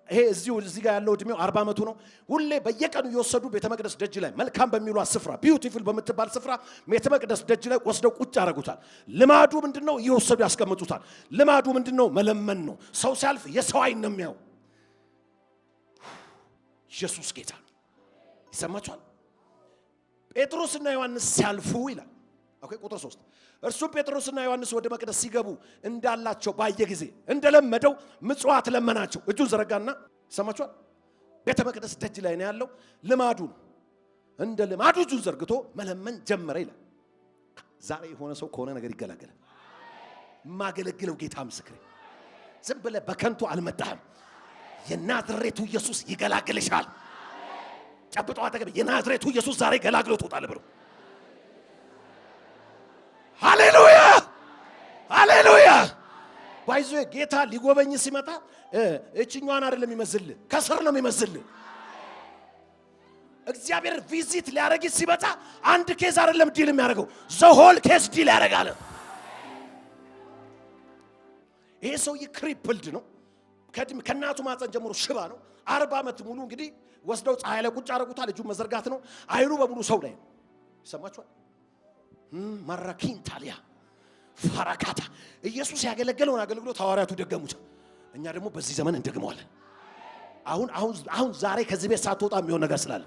ይሄ እዚህ ጋር ያለው እድሜው 40 ዓመቱ ነው። ሁሌ በየቀኑ እየወሰዱ ቤተ መቅደስ ደጅ ላይ መልካም በሚሏት ስፍራ ቢዩቲፉል በምትባል ስፍራ ቤተ መቅደስ ደጅ ላይ ወስደው ቁጭ ያደርጉታል። ልማዱ ምንድነው? እየወሰዱ ያስቀምጡታል። ልማዱ ምንድነው? መለመን ነው። ሰው ሲያልፍ የሰው አይን ነው የሚያው። ኢየሱስ ጌታ ነው። ይሰማችኋል? ጴጥሮስና ዮሐንስ ሲያልፉ ይላል። ኦኬ ቁጥር 3 እርሱም ጴጥሮስና ዮሐንስ ወደ መቅደስ ሲገቡ እንዳላቸው ባየ ጊዜ እንደለመደው ምጽዋት ለመናቸው። እጁን ዘረጋና ይሰማችኋል? ቤተ መቅደስ ደጅ ላይ ነው ያለው። ልማዱ ነው። እንደ ልማዱ እጁን ዘርግቶ መለመን ጀመረ ይላል። ዛሬ የሆነ ሰው ከሆነ ነገር ይገላገላል። ማገለግለው ጌታ ምስክሬ፣ ዝም ብለህ በከንቱ አልመጣህም። የናዝሬቱ ኢየሱስ ይገላግልሻል። ጨብጠው አጠገብ የናዝሬቱ ኢየሱስ ዛሬ ገላግሎ ትወጣለህ ብሎ። ሃሌሉያ ሃሌሉያ። ባይዞ ጌታ ሊጎበኝ ሲመጣ እችኛዋን አይደለም የሚመስል፣ ከስር ነው የሚመስል። እግዚአብሔር ቪዚት ሊያረግ ሲመጣ አንድ ኬዝ አይደለም ዲል የሚያደርገው፣ ዘሆል ኬዝ ዲል ያደርጋል። ይሄ ሰውዬ ክሪፕልድ ነው። ከናቱ ማፀን ጀምሮ ሽባ ነው። 40 ዓመት ሙሉ እንግዲህ ወስደው ፀሐይ ላይ ቁጭ አደረጉታል። እጁ መዘርጋት ነው። አይኑ በሙሉ ሰው ላይ ነው። ይሰማችኋል? ማራኪን ታሊያ ፈራካታ ኢየሱስ ያገለገለውን አገልግሎት ሐዋርያቱ ደገሙት። እኛ ደግሞ በዚህ ዘመን እንደግመዋለን። አሁን ዛሬ ከዚህ ቤት ሳትወጣ የሚሆን ነገር ስላለ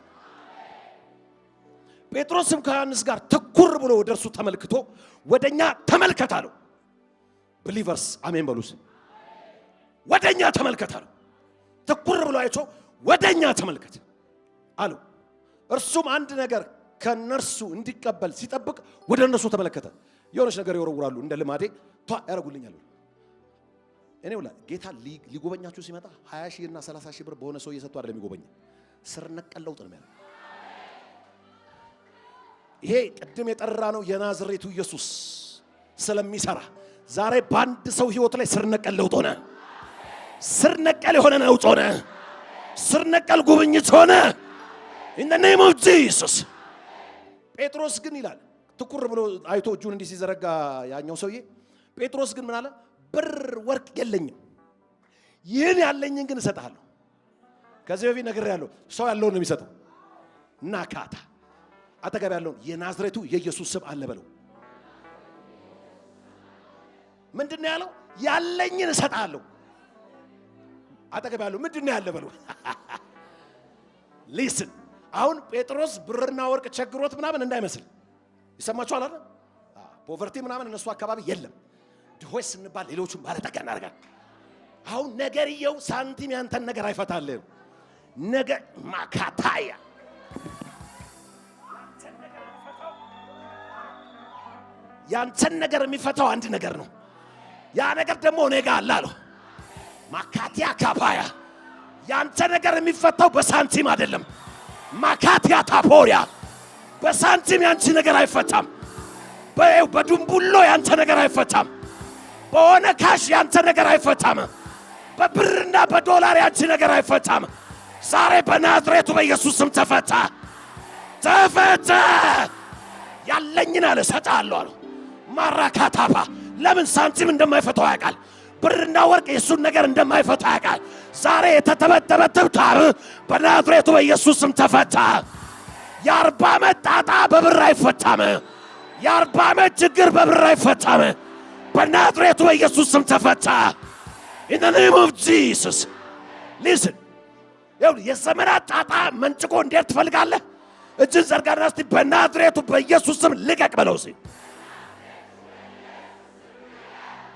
ጴጥሮስም ከዮሐንስ ጋር ትኩር ብሎ ወደ እርሱ ተመልክቶ ወደኛ ተመልከት አለው። ብሊቨርስ አሜን በሉስ። ወደኛ ተመልከት አለው። ትኩር ብሎ አይቶ ወደኛ ተመልከት አለው። እርሱም አንድ ነገር ከነርሱ እንዲቀበል ሲጠብቅ ወደ እነሱ ተመለከተ። የሆነች ነገር ይወረውራሉ እንደ ልማዴ ያረጉልኛል። እኔ ወላ ጌታ ሊጎበኛችሁ ሲመጣ 20 ሺህ እና 30 ሺህ ብር በሆነ ሰው እየሰጡ አይደለም የሚጎበኝ፣ ስር ነቀል ለውጥ ነው የሚያደርገው። ይሄ ቅድም የጠራ ነው የናዝሬቱ ኢየሱስ ስለሚሰራ ዛሬ በአንድ ሰው ህይወት ላይ ስር ነቀል ለውጥ ሆነ። ስር ነቀል የሆነ ለውጥ ሆነ። ስር ነቀል ጉብኝት ሆነ። in the name of Jesus። ጴጥሮስ ግን ይላል ትኩር ብሎ አይቶ እጁን እንዲህ ሲዘረጋ ያኛው ሰውዬ፣ ጴጥሮስ ግን ምን አለ? ብር ወርቅ የለኝም፣ ይህን ያለኝን ግን እሰጥሃለሁ። ከዚህ በፊት ነግሬሃለሁ፣ ሰው ያለውን ነው የሚሰጠው። ናካታ አጠገብ ያለውን የናዝሬቱ የኢየሱስ ስም አለ በለው። ምንድነው ያለው? ያለኝን እሰጥሃለሁ። አጠገብ ያለው ምንድነው ያለ በለው። ሊስን አሁን ጴጥሮስ ብርና ወርቅ ቸግሮት ምናምን እንዳይመስል ይሰማችኋል አይደል? ፖቨርቲ ምናምን እነሱ አካባቢ የለም። ድሆች ስንባል ሌሎቹን ባለጠጋ እናደርጋለን። አሁን ነገርየው ሳንቲም ያንተን ነገር አይፈታልህም። ነገር ማካታያ ያንተን ነገር የሚፈታው አንድ ነገር ነው። ያ ነገር ደግሞ እኔ ጋር አለ አለው። ማካቲያ ካባያ ያንተ ነገር የሚፈታው በሳንቲም አይደለም። ማካቲያ ታፖሪያ በሳንቲም ያንቺ ነገር አይፈታም። በዱምቡሎ ያንተ ነገር አይፈታም። በሆነ ካሽ ያንተ ነገር አይፈታም። በብርና በዶላር ያንቺ ነገር አይፈታም። ዛሬ በናዝሬቱ በኢየሱስ ስም ተፈታ፣ ተፈታ። ያለኝን አለ እሰጥሃለሁ አለ። ማራካታባ ለምን ሳንቲም እንደማይፈታው ያውቃል። ብርና ወርቅ የሱን ነገር እንደማይፈታ ያውቃል። ዛሬ የተተበተበ ትብታብ በናዝሬቱ በኢየሱስ ስም ተፈታ። የ40 ዓመት ጣጣ በብር አይፈታም። የ40 ዓመት ችግር በብር አይፈታም። በናዝሬቱ በኢየሱስ ስም ተፈታ። in the name of Jesus። listen የዘመናት ጣጣ መንጭቆ እንዴት ትፈልጋለህ? እጅን ዘርጋና እስቲ በናዝሬቱ በኢየሱስ ስም ልቀቅ በለው። እስቲ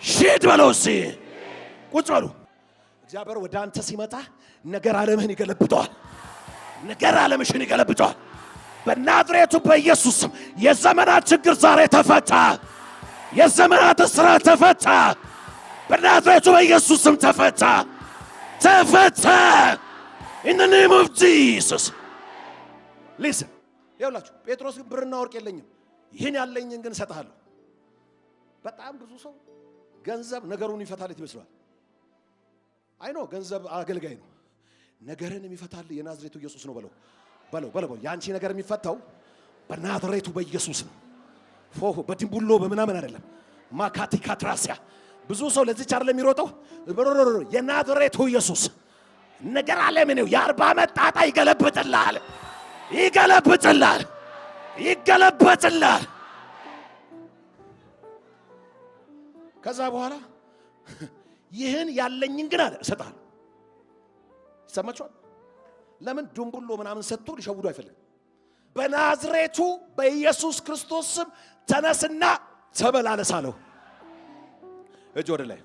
ሺድ በለው። እስቲ ቁጭ በሉ። እግዚአብሔር ወደ አንተ ሲመጣ ነገር ዓለምህን ይገለብጠዋል። ነገር ዓለምሽን ይገለብጠዋል። በናዝሬቱ በኢየሱስ ስም የዘመናት ችግር ዛሬ ተፈታ። የዘመናት እስራት ተፈታ። በናዝሬቱ በኢየሱስ ስም ተፈታ፣ ተፈታ። in the name of Jesus። listen ይኸውላችሁ ጴጥሮስ ግን ብርና ወርቅ የለኝም፣ ይህን ያለኝን ግን እሰጥሃለሁ። በጣም ብዙ ሰው ገንዘብ ነገሩን ይፈታለት ይመስላል። አይ ነው ገንዘብ አገልጋይ ነው። ነገርን የሚፈታል የናዝሬቱ ኢየሱስ ነው በለው፣ በለው፣ በለው። ያንቺ ነገር የሚፈታው በናዝሬቱ በኢየሱስ ነው። ፎሁ በድንቡሎ በምናምን አይደለም። ማካቲ ካትራሲያ ብዙ ሰው ለዚህ ቻር ለሚሮጠው የናዝሬቱ ኢየሱስ ነገር ዓለም ነው። የ40 ዓመት ጣጣ ይገለብጥልሃል፣ ይገለብጥልሃል፣ ይገለብጥልሃል። ከዛ በኋላ ይህን ያለኝን ግን አለ እሰጥሃለሁ። ይሰማችኋል? ለምን ድንቡሎ ምናምን ሰጥቶ ሊሸውዱ አይፈልግም። በናዝሬቱ በኢየሱስ ክርስቶስ ስም ተነስና ተመላለስ አለው። እጅ ወደ ላይ።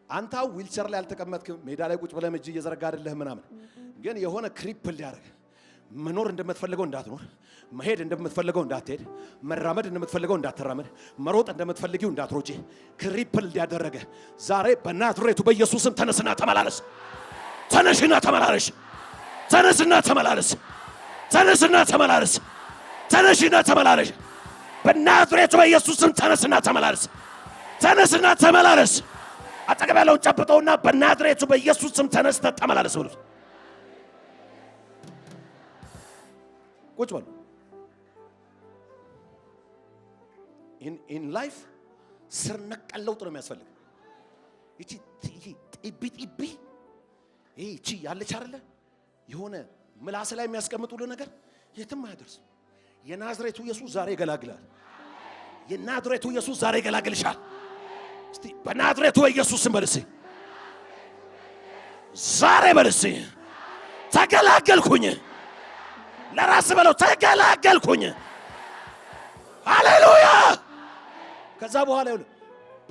አንተ ዊልቸር ላይ አልተቀመጥክም፣ ሜዳ ላይ ቁጭ ብለህ እጅ እየዘረጋ አይደለህ ምናምን። ግን የሆነ ክሪፕል ሊያደርግ መኖር እንደምትፈልገው እንዳትኖር፣ መሄድ እንደምትፈልገው እንዳትሄድ፣ መራመድ እንደምትፈልገው እንዳትራመድ፣ መሮጥ እንደምትፈልጊው እንዳትሮጪ ክሪፕል ሊያደረገ ዛሬ በናዝሬቱ በኢየሱስ ስም ተነስና ተመላለስ። ተነሽና ተመላለስ። ተነስና ተመላለስ። ተነስና ተመላለስ። ተነሽና ተመላለስ። በናዝሬቱ በኢየሱስ ስም ተነስና ተመላለስ። ተነስና ተመላለስ። አጠገብ ያለውን ጨብጠውና በናዝሬቱ በኢየሱስ ስም ተነስተ ተመላለስ ብሉት። ቁጭ በሉ። in life ስር ነቀል ለውጥ ነው የሚያስፈልግ። እቺ ጢቢ እቺ ያለች አይደለ የሆነ ምላስ ላይ የሚያስቀምጡልህ ነገር የትም አያደርስም። የናዝሬቱ ኢየሱስ ዛሬ ይገላግላል። የናዝሬቱ ኢየሱስ ዛሬ ይገላግልሻል። እስቲ በናዝሬቱ ኢየሱስ ስም በልሲ ዛሬ በልሲ ተገላገልኩኝ። ለራስ በለው ተገላገልኩኝ። ሃሌሉያ። ከዛ በኋላ ይሁን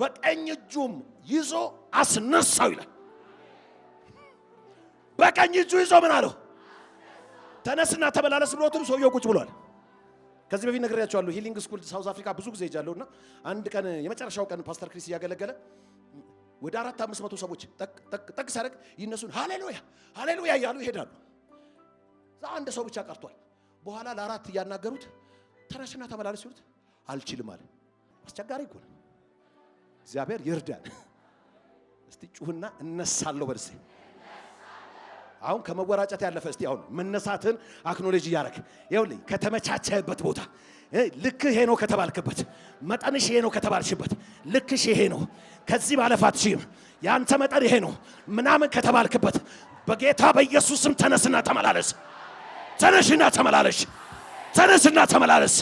በቀኝ እጁም ይዞ አስነሳው ይላል። በቀኝ እጁ ይዞ ምን አለው? ተነስና ተመላለስ ብሎትም ሰውየው ቁጭ ብሏል። ከዚህ በፊት ነግሬያቸዋለሁ። ሂሊንግ ስኩል ሳውዝ አፍሪካ ብዙ ጊዜ ሄጃለሁና አንድ ቀን የመጨረሻው ቀን ፓስተር ክሪስ እያገለገለ ወደ 400-500 ሰዎች ጠቅ ሲያደርግ ይነሱን ሃሌሉያ ሃሌሉያ እያሉ ይሄዳሉ። አንድ ሰው ብቻ ቀርቷል። በኋላ ለአራት እያናገሩት ተነስና ተመላለስ ሲሉት አልችልም አለ። አስቸጋሪ እኮ ነው። እግዚአብሔር ይርዳን። እስቲ ጩህና እነሳለሁ በርሴ አሁን ከመወራጨት ያለፈ እስቲ አሁን መነሳትን አክኖሎጂ ያረክ ይኸውልኝ ከተመቻቸህበት ቦታ ልክ ይሄ ነው ከተባልክበት መጠንሽ ይሄ ነው ከተባልሽበት ልክሽ ይሄ ነው ከዚህ ማለፋትሽም ያንተ መጠን ይሄ ነው ምናምን ከተባልክበት በጌታ በኢየሱስ ስም ተነስና ተመላለስ። ተነሽና ተመላለሽ። ተነስና ተመላለስ።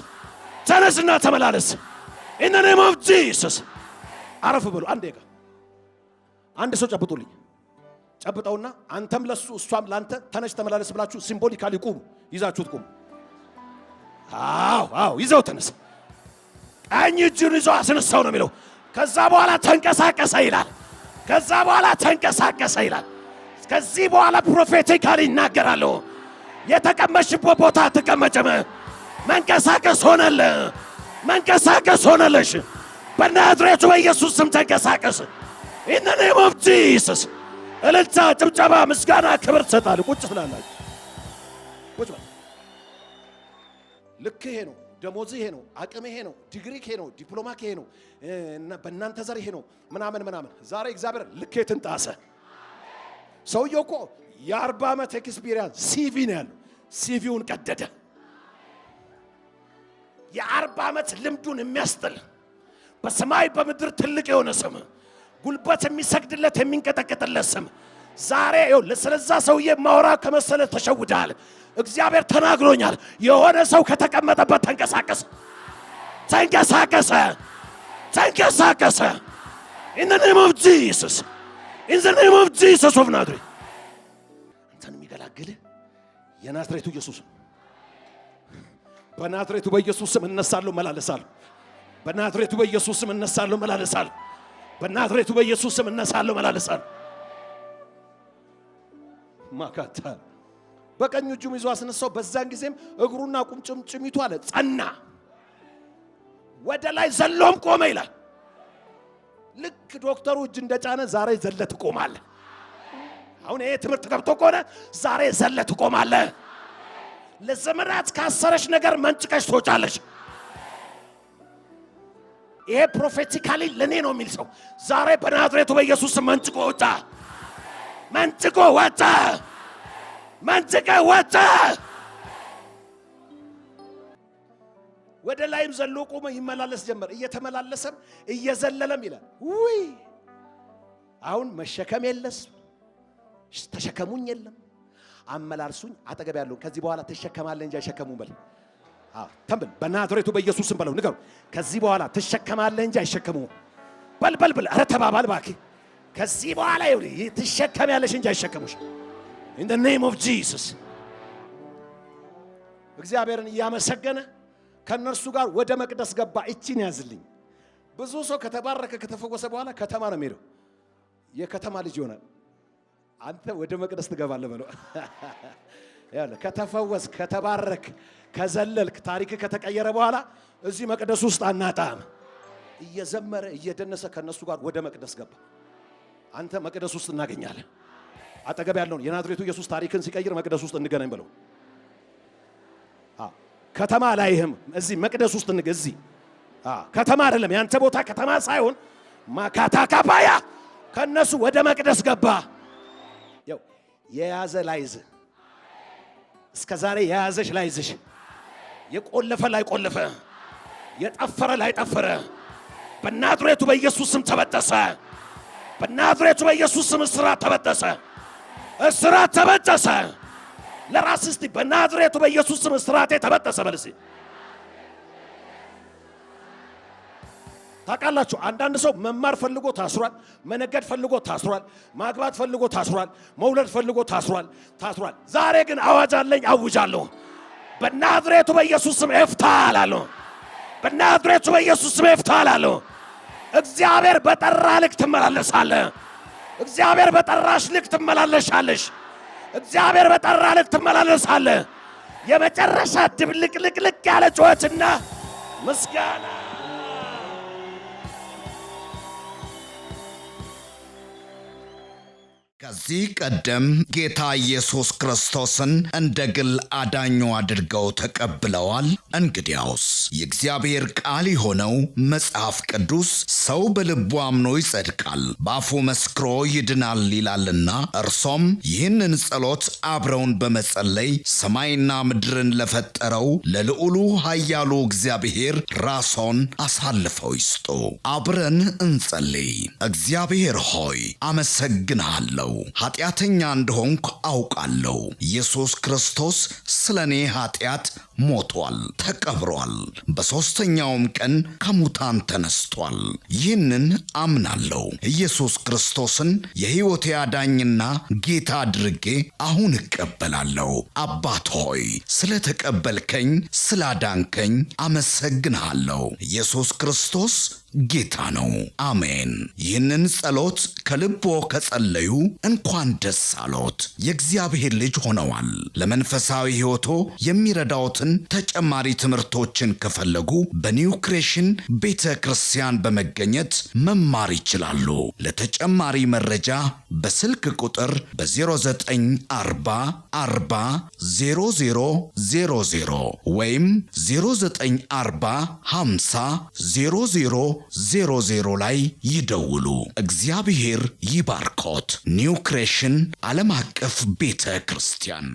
ተነስና ተመላለስ። in the name of Jesus አረፍ ብሎ አንድ ሰው ጨብጡልኝ። ጨብጠውና አንተም ለሱ እሷም ላንተ ተነሽ ተመላለስ ብላችሁ ሲምቦሊካሊ ቁሙ። ይዛችሁት ቁሙ። አዎ ይዘው ተነስ። ቀኝ እጁን ይዞ አስነሳው ነው የሚለው። ከዛ በኋላ ተንቀሳቀሰ ይላል። ከዛ በኋላ ተንቀሳቀሰ ይላል። ከዚህ በኋላ ፕሮፌቲካሊ ይናገራል። የተቀመጥሽበት ቦታ ተቀመጨም። መንቀሳቀስ ሆነለ። መንቀሳቀስ ሆነለሽ። በናዝሬቱ በኢየሱስ ስም ተንቀሳቀስ። in the name of Jesus እልልታ፣ ጭብጨባ፣ ምስጋና፣ ክብር ትሰጣለህ። ቁጭ ትላላችሁ። ቁጭ በል። ልክ ይሄ ነው። ደሞዝ ይሄ ነው። አቅም ይሄ ነው። ዲግሪ ይሄ ነው። ዲፕሎማ ይሄ ነው። በእናንተ ዘር ይሄ ነው። ምናምን ዛሬ እግዚአብሔር ልኬትን ጣሰ። ሰውየው እኮ የ40 ዓመት ኤክስፒሪየንስ ሲቪ ነው ያለው። ሲቪውን ቀደደ። የ40 ዓመት ልምዱን የሚያስጥል በሰማይ በምድር ትልቅ የሆነ ስም ጉልበት የሚሰግድለት የሚንቀጠቀጥለት ስም ዛሬ ስለዛ ሰውዬ ማውራ ከመሰለ ተሸውዳል። እግዚአብሔር ተናግሮኛል። የሆነ ሰው ከተቀመጠበት ተንቀሳቀሰ። ተንቀሳቀሰ። in the name of Jesus in the name of Jesus of Nazareth አንተን የሚገላግል የናዝሬቱ ኢየሱስ በናዝሬቱ በኢየሱስ ስም እነሳለሁ መላለሳለሁ። በናዝሬቱ በኢየሱስ ስም እነሳለሁ መላለሳለሁ። በናዝሬቱ በኢየሱስ ስም እነሳለሁ መላለሳለሁ። ማካታ በቀኝ እጁም ይዞ አስነሳው። በዛን ጊዜም እግሩና ቁምጭምጭሚቱ አለ ጸና፣ ወደ ላይ ዘሎም ቆመ ይላል። ልክ ዶክተሩ እጅ እንደጫነ ዛሬ ዘለ ትቆማለህ። አሁን ይሄ ትምህርት ገብቶ ከሆነ ዛሬ ዘለ ትቆማለህ። ለዘመናት ካሰረሽ ነገር መንጭቀሽ ትወጫለሽ። ይሄ ፕሮፌቲካሊ ለኔ ነው የሚል ሰው ዛሬ በናዝሬቱ በኢየሱስ መንጭቆ ወጣ። መንጭቆ ወጣ። መንጭቆ ወጣ። ወደ ላይም ዘሎ ቆመ፣ ይመላለስ ጀመር። እየተመላለሰም እየዘለለም ይላል። ውይ አሁን መሸከም የለስ ተሸከሙኝ የለም አመላልሱኝ አጠገብ ያለው ከዚህ በኋላ ተሸከማለህ እንጂ አይሸከሙም በል። ተንበል በናዝሬቱ በኢየሱስ ስም በለው ንገሩ። ከዚህ በኋላ ተሸከማለህ እንጂ አይሸከሙም በል። ኧረ ተባባል እባክህ። ከዚህ በኋላ ትሸከሚያለሽ እንጂ አይሸከሙሽ። in the name of Jesus እግዚአብሔርን እያመሰገነ ከነርሱ ጋር ወደ መቅደስ ገባ። እቺን ያዝልኝ። ብዙ ሰው ከተባረከ ከተፈወሰ በኋላ ከተማ ነው የሚሄደው። የከተማ ልጅ ይሆናል። አንተ ወደ መቅደስ ትገባለህ በለው። ያለ ከተፈወስ ከተባረክ ከዘለልክ ታሪክ ከተቀየረ በኋላ እዚህ መቅደስ ውስጥ አናጣም። እየዘመረ እየደነሰ ከነሱ ጋር ወደ መቅደስ ገባ። አንተ መቅደስ ውስጥ እናገኛለን። አጠገብ ያለውን የናዝሬቱ ኢየሱስ ታሪክን ሲቀይር መቅደስ ውስጥ እንገናኝ በለው። ከተማ ላይህም እዚህ መቅደስ ውስጥ እዚህ ከተማ አይደለም ያንተ ቦታ ከተማ ሳይሆን ማካታካባያ ከነሱ ወደ መቅደስ ገባ። ያው የያዘ ላይዝ እስከ ዛሬ የያዘሽ ላይዝሽ፣ የቆለፈ ላይ ቆለፈ፣ የጠፈረ ላይ ጠፈረ። በናዝሬቱ በኢየሱስ ስም ተበጠሰ። በናዝሬቱ በኢየሱስ ስም እስራት ተበጠሰ። እስራት ተበጠሰ። ለራስ እስቲ በናዝሬቱ በኢየሱስ ስም እስራቴ ተበጠሰ በል እስቲ። ታውቃላችሁ አንዳንድ ሰው መማር ፈልጎ ታስሯል፣ መነገድ ፈልጎ ታስሯል፣ ማግባት ፈልጎ ታስሯል፣ መውለድ ፈልጎ ታስሯል። ዛሬ ግን አዋጅ አለኝ፣ አውጃለሁ። በናዝሬቱ በኢየሱስ ስም እፍታ አላለሁ። በናዝሬቱ በኢየሱስ ስም እፍታ አላለሁ። እግዚአብሔር በጠራ ልክ ትመላለሳለህ። እግዚአብሔር በጠራሽ ልክ ትመላለሻለሽ። እግዚአብሔር በጠራ ልክ ትመላለሳለህ። የመጨረሻ ድብልቅልቅልቅ ያለ ጩኸትና ምስጋና። ከዚህ ቀደም ጌታ ኢየሱስ ክርስቶስን እንደ ግል አዳኙ አድርገው ተቀብለዋል? እንግዲያውስ የእግዚአብሔር ቃል የሆነው መጽሐፍ ቅዱስ ሰው በልቡ አምኖ ይጸድቃል፣ በአፉ መስክሮ ይድናል ይላልና እርሶም ይህንን ጸሎት አብረውን በመጸለይ ሰማይና ምድርን ለፈጠረው ለልዑሉ ኃያሉ እግዚአብሔር ራስዎን አሳልፈው ይስጡ። አብረን እንጸልይ። እግዚአብሔር ሆይ አመሰግንሃለሁ። ኃጢአተኛ እንደሆንኩ አውቃለሁ። ኢየሱስ ክርስቶስ ስለኔ ኃጢአት ሞቷል፣ ተቀብሯል፣ በሦስተኛውም ቀን ከሙታን ተነስቷል። ይህንን አምናለሁ። ኢየሱስ ክርስቶስን የሕይወቴ አዳኝና ጌታ አድርጌ አሁን እቀበላለሁ። አባት ሆይ ስለተቀበልከኝ፣ ስላዳንከኝ አመሰግንሃለሁ። ኢየሱስ ክርስቶስ ጌታ ነው። አሜን። ይህንን ጸሎት ከልቦ ከጸለዩ እንኳን ደስ አሎት፣ የእግዚአብሔር ልጅ ሆነዋል። ለመንፈሳዊ ሕይወቶ የሚረዳዎትን ተጨማሪ ትምህርቶችን ከፈለጉ በኒው ክሬሽን ቤተ ክርስቲያን በመገኘት መማር ይችላሉ። ለተጨማሪ መረጃ በስልክ ቁጥር በ0940 40 0000 ወይም 0940 50 0000 ላይ ይደውሉ። እግዚአብሔር ይባርኮት። ኒው ክሬሽን ዓለም አቀፍ ቤተ ክርስቲያን።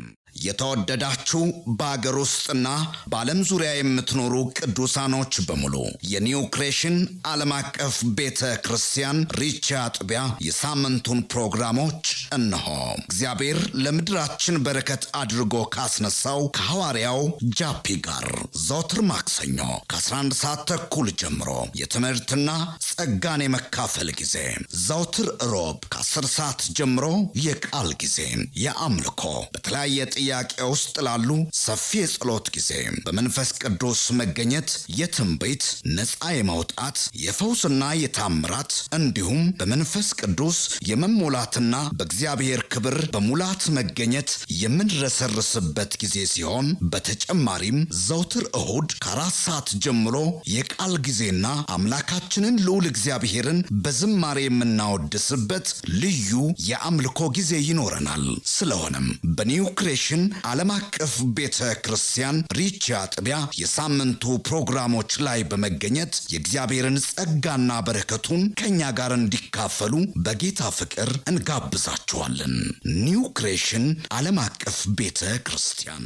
የተወደዳችሁ በአገር ውስጥና በዓለም ዙሪያ የምትኖሩ ቅዱሳኖች በሙሉ የኒው ክሬሽን ዓለም አቀፍ ቤተ ክርስቲያን ሪቻ አጥቢያ የሳምንቱን ፕሮግራሞች እነሆ። እግዚአብሔር ለምድራችን በረከት አድርጎ ካስነሳው ከሐዋርያው ጃፒ ጋር ዘወትር ማክሰኞ ከ11 ሰዓት ተኩል ጀምሮ የትምህርትና ጸጋን የመካፈል ጊዜ፣ ዘወትር ሮብ ከ10 ሰዓት ጀምሮ የቃል ጊዜ፣ የአምልኮ በተለያየ ጥያቄ ውስጥ ላሉ ሰፊ የጸሎት ጊዜ፣ በመንፈስ ቅዱስ መገኘት የትንቢት ነፃ የማውጣት የፈውስና የታምራት እንዲሁም በመንፈስ ቅዱስ የመሞላትና በእግዚአብሔር ክብር በሙላት መገኘት የምንረሰርስበት ጊዜ ሲሆን በተጨማሪም ዘውትር እሁድ ከ4 ሰዓት ጀምሮ የቃል ጊዜና አምላካችንን ልዑል እግዚአብሔርን በዝማሬ የምናወድስበት ልዩ የአምልኮ ጊዜ ይኖረናል። ስለሆነም በኒው ክሬሽን ዓለም አቀፍ ቤተ ክርስቲያን ሪቻ አጥቢያ የሳምንቱ ፕሮግራሞች ላይ በመገኘት የእግዚአብሔርን ጸጋና በረከቱን ከኛ ጋር እንዲካፈሉ በጌታ ፍቅር እንጋብዛችኋለን። ኒው ክሬሽን ዓለም አቀፍ ቤተ ክርስቲያን